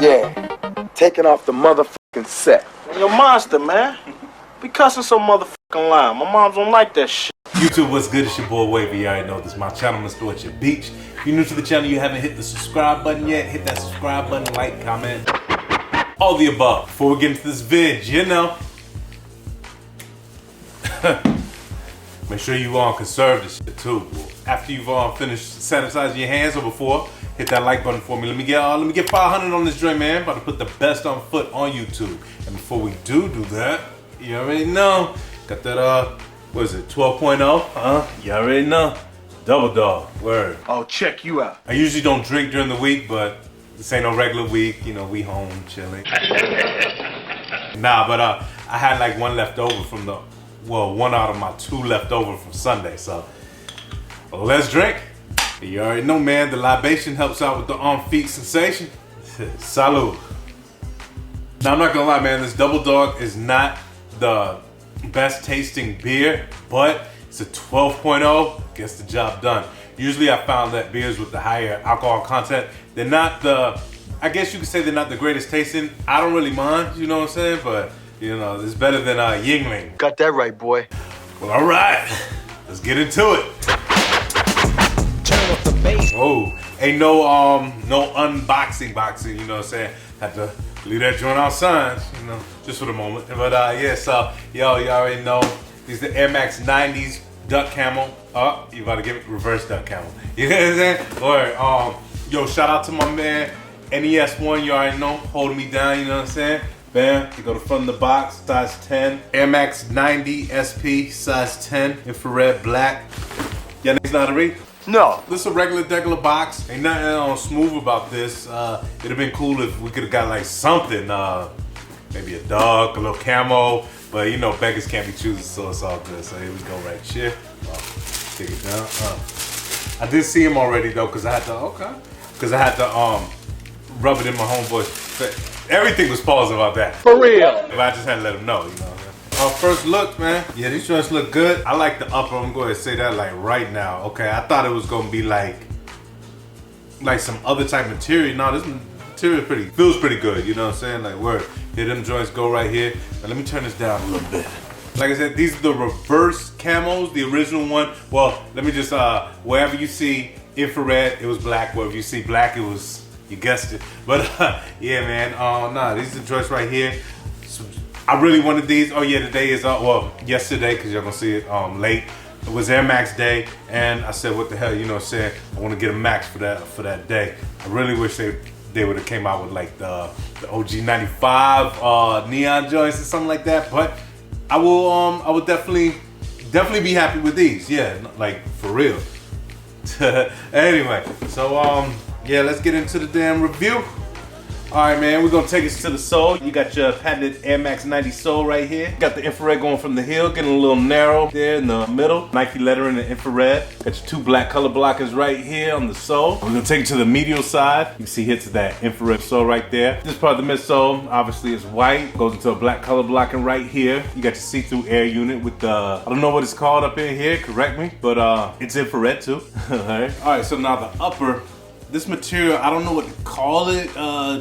Yeah, taking off the motherfucking set. You're a monster, man. Be cussing so motherfucking loud. My moms don't like that shit. YouTube, what's good? It's your boy Wavy. You already know this is my channel, Mr. At Your Beach. If you're new to the channel, you haven't hit the subscribe button yet, hit that subscribe button, like, comment, all the above. Before we get into this vid, you know, make sure you conserve this shit too. After you've finished sanitizing your hands or before, hit that like button for me. Let me get 500 on this joint, man. About to put the best on foot on YouTube. And before we do that, you already know, got that what is it, 12.0? You already know. Double dog, word. Oh, check you out. I usually don't drink during the week, but this ain't no regular week. You know, we home chilling. Nah, but I had like one left over from one out of my two left over from Sunday. So let's drink. You already know, man, the libation helps out with the on-feet sensation. Salud. Now, I'm not gonna lie, man, this Double Dog is not the best tasting beer, but it's a 12.0, gets the job done. Usually I found that beers with the higher alcohol content, they're not I guess you could say they're not the greatest tasting. I don't really mind, you know what I'm saying? But, you know, it's better than Yingling. Got that right, boy. Well, all right, let's get into it. Turn up the bass. Oh, ain't no unboxing, you know what I'm saying? Had to leave that joint outside, you know, just for the moment. But yeah, so yo, you already know these are the Air Max 90s duck camo. Oh, you about to give it reverse duck camo. You know what I'm saying? Or yo, shout out to my man NES1. You already know, holding me down. You know what I'm saying? Bam, you go to front of the box, size 10. Air Max 90 SP, size 10, infrared black. Y'all niggas know how to read? No. This is a regular box. Ain't nothing smooth about this. It'd have been cool if we could have got like something, maybe a dog, a little camo, but you know, beggars can't be choosers, so it's all good. So here we go right here. Take it down. I did see him already though, cause I had to rub it in my homeboy's face. Everything was paused about that. For real. If I just had to let him know, you know. First look, man. Yeah, these joints look good. I like the upper. I'm going to say that like right now. Okay, I thought it was going to be like some other type of material. No, this material feels pretty good. You know what I'm saying? Like word. Here, them joints go right here. Now let me turn this down a little bit. Like I said, these are the reverse camos. The original one. Well, let me just wherever you see infrared, it was black. Wherever you see black, it was, you guessed it. But yeah, man. Nah, these are the joints right here. I really wanted these. Oh yeah, today is yesterday, because y'all gonna see it late. It was Air Max Day, and I said, what the hell, you know what I'm saying? I want to get a Max for that day. I really wish they would have came out with like the OG 95 neon joints or something like that. But I will definitely be happy with these. Yeah, like for real. Anyway, so yeah, let's get into the damn review. Alright, man, we're gonna take us to the sole. You got your patented Air Max 90 sole right here. Got the infrared going from the heel, getting a little narrow there in the middle. Nike lettering and infrared. Got your two black color blockers right here on the sole. We're gonna take it to the medial side. You can see hits of that infrared sole right there. This part of the midsole, obviously, is white. Goes into a black color blocking right here. You got your see-through air unit with the, I don't know what it's called up in here, correct me, but it's infrared too. Alright, so now the upper, this material, I don't know what to call it.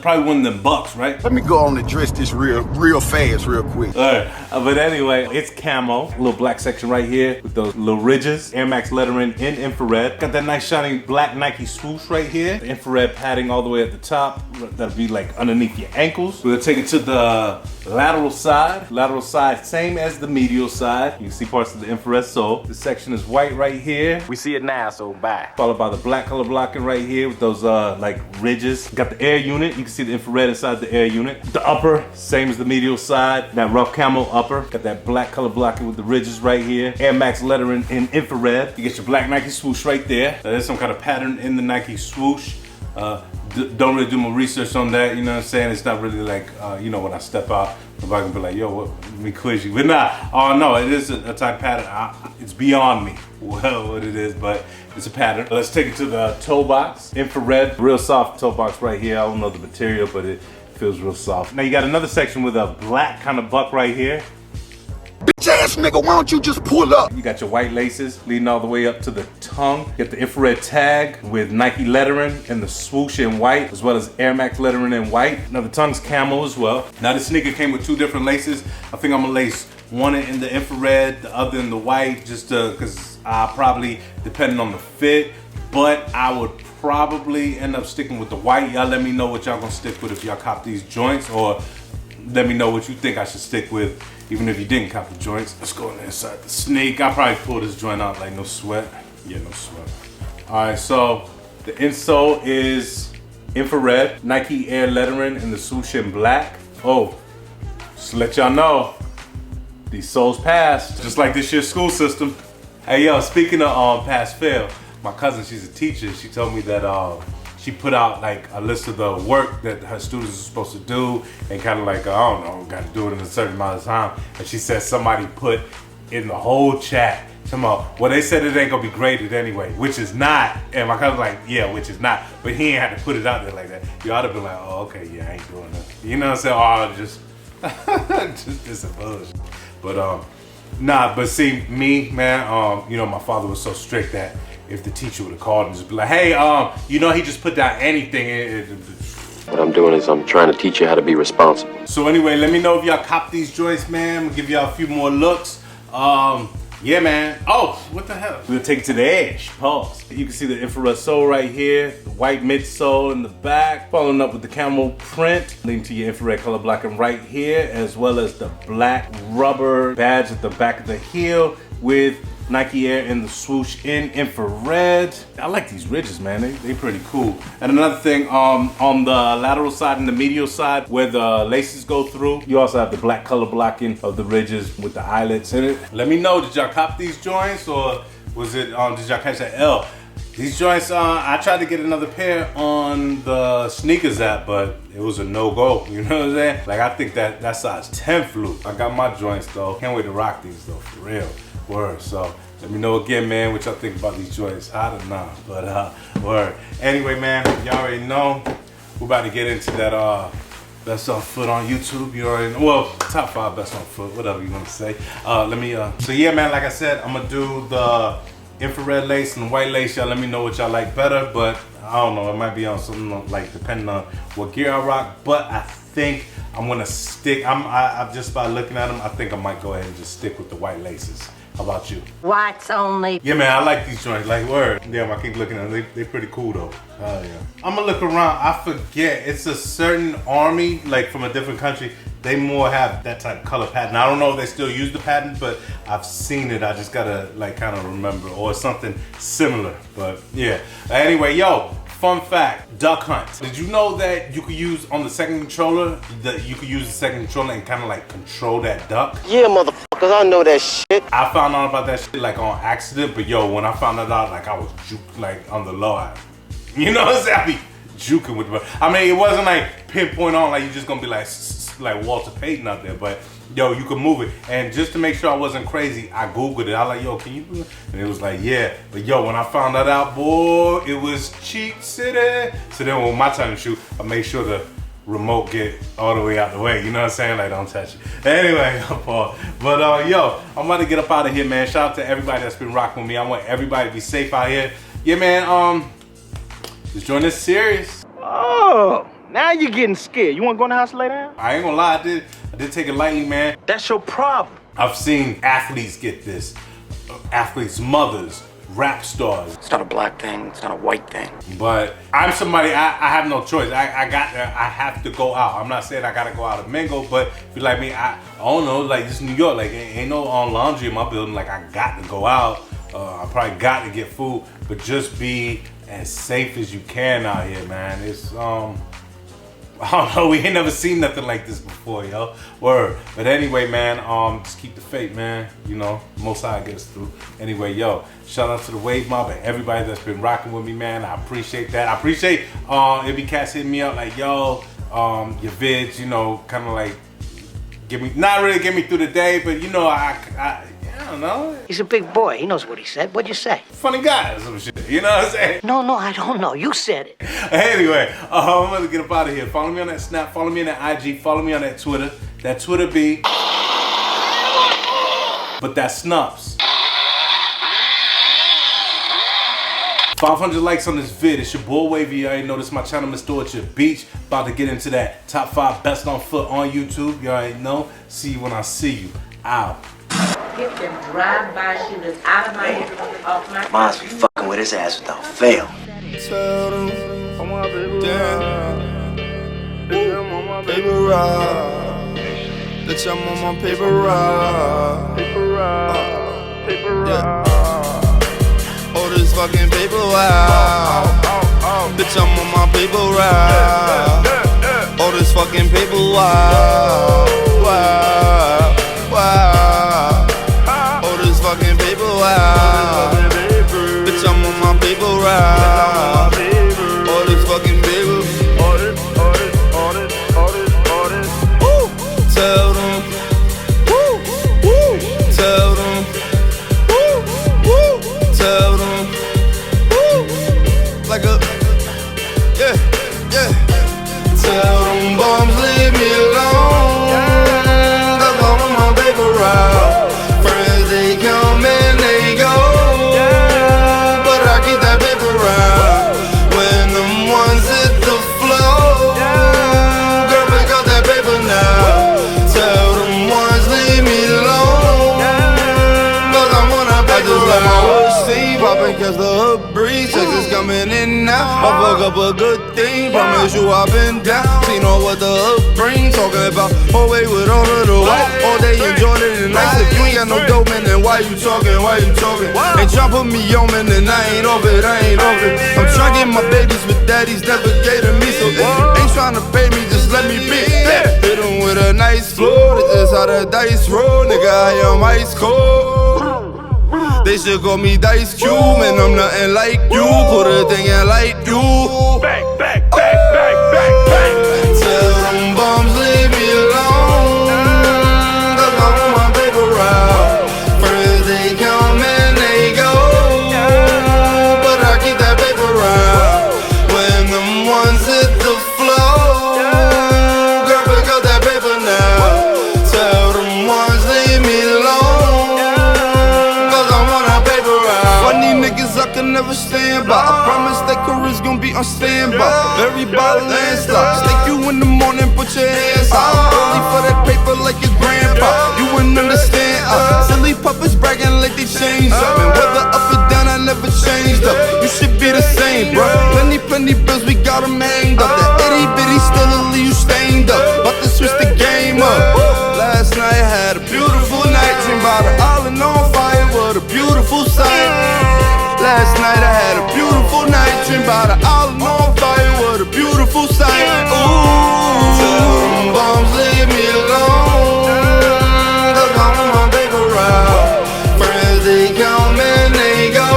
Probably one of them bucks, right? Let me go on and dress this real fast, real quick. Alright, but anyway, it's camo. A little black section right here with those little ridges. Air Max lettering in infrared. Got that nice shiny black Nike swoosh right here. The infrared padding all the way at the top. That'll be like underneath your ankles. We're gonna take it to the lateral side. Lateral side, same as the medial side. You can see parts of the infrared sole. This section is white right here. We see it now, so bye. Followed by the black color blocking right here with those like ridges. Got the air unit. You can see the infrared inside the air unit. The upper, same as the medial side. That rough camo upper. Got that black color blocking with the ridges right here. Air Max lettering in infrared. You get your black Nike swoosh right there. There's some kind of pattern in the Nike swoosh. Don't really do my research on that, you know what I'm saying? It's not really like, you know, when I step out, nobody can be like, yo, let me quiz you. But nah, oh no, it is a type pattern. It's beyond me what it is, but it's a pattern. Let's take it to the toe box. Infrared, real soft toe box right here. I don't know the material, but it feels real soft. Now you got another section with a black kind of buck right here. Bitch ass nigga, why don't you just pull up? You got your white laces leading all the way up to the tongue. You got the infrared tag with Nike lettering and the swoosh in white, as well as Air Max lettering in white. Now the tongue's camo as well. Now the sneaker came with two different laces. I think I'm gonna lace one in the infrared, the other in the white, just because I probably, depending on the fit, but I would probably end up sticking with the white. Y'all let me know what y'all gonna stick with if y'all cop these joints, or let me know what you think I should stick with, even if you didn't cop the joints. Let's go inside the sneak. I'll probably pull this joint out like no sweat. Yeah, no sweat. All right, so the insole is infrared, Nike Air lettering, and the swoosh in black. Oh, just to let y'all know, these soles passed, just like this year's school system. Hey yo, speaking of pass fail, my cousin, she's a teacher. She told me that she put out like a list of the work that her students are supposed to do, and kind of like, I don't know, got to do it in a certain amount of time. And she said somebody put in the whole chat, well, they said it ain't gonna be graded anyway, which is not. And my cousin's like, yeah, which is not. But he ain't had to put it out there like that. You ought to be like, oh, okay, yeah, I ain't doing that. You know what I'm saying? Oh, just disappose. But nah, but see, me, man, you know, my father was so strict that if the teacher would have called and just be like, hey, you know, he just put down anything. What I'm doing is I'm trying to teach you how to be responsible. So anyway, let me know if y'all cop these joints, man. I'm gonna give y'all a few more looks. Yeah, man. Oh, what the hell? We'll take it to the edge. Pause. You can see the infrared sole right here, the white midsole in the back, following up with the camo print, leading to your infrared color blocking right here, as well as the black rubber badge at the back of the heel with Nike Air and the swoosh in infrared. I like these ridges, man. They pretty cool. And another thing, on the lateral side and the medial side where the laces go through, you also have the black color blocking of the ridges with the eyelets in it. Let me know, did y'all cop these joints, or was it, did y'all catch that L? These joints, I tried to get another pair on the sneakers app, but it was a no-go, you know what I'm saying? Like, I think that size 10 flew. I got my joints though. Can't wait to rock these though, for real. Word. So let me know again, man, what y'all think about these joints. Hot or not, but word. Anyway, man, y'all already know we're about to get into that best on foot on YouTube. You already know, well, top 5 best on foot, whatever you want to say. So yeah, man, like I said, I'm gonna do the infrared lace and the white lace. Y'all let me know what y'all like better, but I don't know, it might be on something like depending on what gear I rock, but I think I'm gonna stick. I'm just by looking at them, I think I might go ahead and just stick with the white laces. How about you? Whites only. Yeah, man, I like these joints. Like, word. Damn, I keep looking at them. They pretty cool, though. Oh, yeah. I'm gonna look around. I forget. It's a certain army, like, from a different country. They more have that type of color pattern. I don't know if they still use the pattern, but I've seen it. I just gotta, like, kind of remember. Or something similar. But, yeah. Anyway, yo. Fun fact, duck hunt. Did you know that you could use on the second controller, you could use the second controller and kind of like control that duck? Yeah, motherfuckers, I know that shit. I found out about that shit like on accident, but yo, when I found that out, like I was like on the low. You know what I'm saying? I be juking with the, I mean, it wasn't like pinpoint on, like you just gonna be like Walter Payton out there, but yo, you can move it. And just to make sure I wasn't crazy, I Googled it. I like, yo, can you do it? And it was like, yeah. But yo, when I found that out, boy, it was cheat city. So then when my time to shoot, I made sure the remote get all the way out the way. You know what I'm saying? Like, don't touch it. Anyway, Paul. But yo, I'm about to get up out of here, man. Shout out to everybody that's been rocking with me. I want everybody to be safe out here. Yeah, man, this joint is serious. Oh, now you're getting scared. You want to go in the house and lay down? I ain't gonna lie, I did take it lightly, man. That's your problem. I've seen athletes get this. Athletes' mothers, rap stars. It's not a black thing, it's not a white thing. But I'm somebody, I have no choice. I have to go out. I'm not saying I gotta go out and mingle, but if you're like me, I don't know, like this is New York, like ain't no laundry in my building, like I got to go out. I probably got to get food, but just be as safe as you can out here, man. It's, I don't know, we ain't never seen nothing like this before, yo. Word. But anyway, man, just keep the faith, man. You know, most high gets through. Anyway, yo, shout out to the Wave Mob and everybody that's been rocking with me, man. I appreciate that. I appreciate it be cats hitting me up like, yo, your vids, you know, kind of like not really get me through the day, but you know, I don't know. He's a big boy. He knows what he said. What'd you say? Funny guy or some shit. You know what I'm saying? No, I don't know. You said it. Anyway, I'm gonna get up out of here. Follow me on that Snap. Follow me on that IG. Follow me on that Twitter. That Twitter be but that snaps. 500 likes on this vid. It's your boy Wavy. You already know this is my channel, Mr. Orchard Beach. About to get into that top 5 best on foot on YouTube. You already know. See you when I see you. Ow. Get the drive-by shooters out of my off my Miles be fucking with his ass without fail. Tell them, damn, paper route. Bitch, I'm on my paper route. Yeah. Oh, this fucking paper route. Bitch, I'm on my paper route. Oh, this fucking paper route. Wow. Oh, this fucking paper route. Bitch, I'm on my paper route. Oh, this fucking paper. Woo. Tell them. Woo. Woo. Tell them. Woo. Woo. Tell them. Woo. Like a. Yeah. Yeah. Tell them bums leave me alone. Cause I'm on my paper route. Friends, they come and they go. But I keep that paper route. When them ones hit the floor, girl, pick up that paper now. Tell them ones leave me alone. Cause I wanna pay the route. I just let my whole steam poppin' cause the hood breeze. Checks is coming in now. I fuck up a good thing. Promise you I've been down. Seen all what the hood bring. Talking about whole way with all of the white. All day enjoying it and nice. If you ain't got no dope, man, then why you talking? Why you talking? Ain't tryna put me on, man, then I ain't off it. I ain't off it. I'm tryna get my babies with daddies never gave to me. So if you ain't tryna pay me, just let me be. Hit them with a nice floor. This is how the dice roll. Nigga, I am ice cold. They should call me Dice Cube, and I'm nothing like you. Put a thing in like you. Bang. Tell them bums leave me alone. Cause I'm on my paper route. Friends, they come and they go. But I keep that paper route. When them ones hit the floor, girl, pick up that paper now. Tell them ones leave me alone. Cause I'm on a paper route. Funny niggas I can never stand by. I promise that career's gonna be on standby. Very by landslide. Stick you in the morning, put your hands out. Early for that paper like your grandpa. You wouldn't understand. Silly puppets bragging like they changed up. And whether up or down, I never changed up. You should be the same, bro. Plenty bills, we got them hanged up. That itty bitty still leave you stained up. About to switch the game up. Last night I had a beautiful night. Dream about an island on fire. What a beautiful sight. Last night I had a beautiful night. Dream about an island on fire. What a beautiful sight. Ooh. Tell them bums leave me alone. Cause I'm on my paper route. Friends, they come and they go.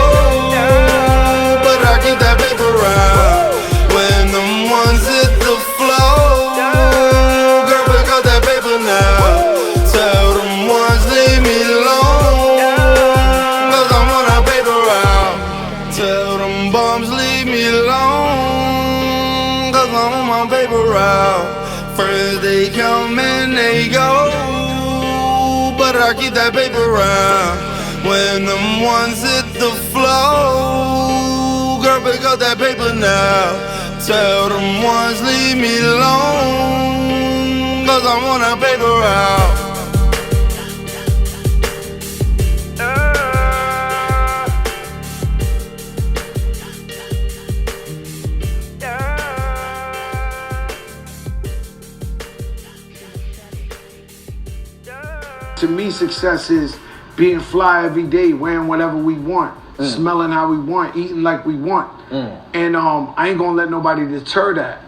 But I keep that paper route. When them ones hit the floor, girl, pick up that paper now. Tell them ones leave me alone. Cause I'm on a paper route. Tell them bums leave me alone. Cause I'm on my paper route. Friends, they come and they go. But I keep that paper round. When them ones hit the floor, girl, pick up that paper now. Tell them ones leave me alone. Cause I'm on a paper route. To me, success is being fly every day, wearing whatever we want, smelling how we want, eating like we want. And I ain't gonna let nobody deter that.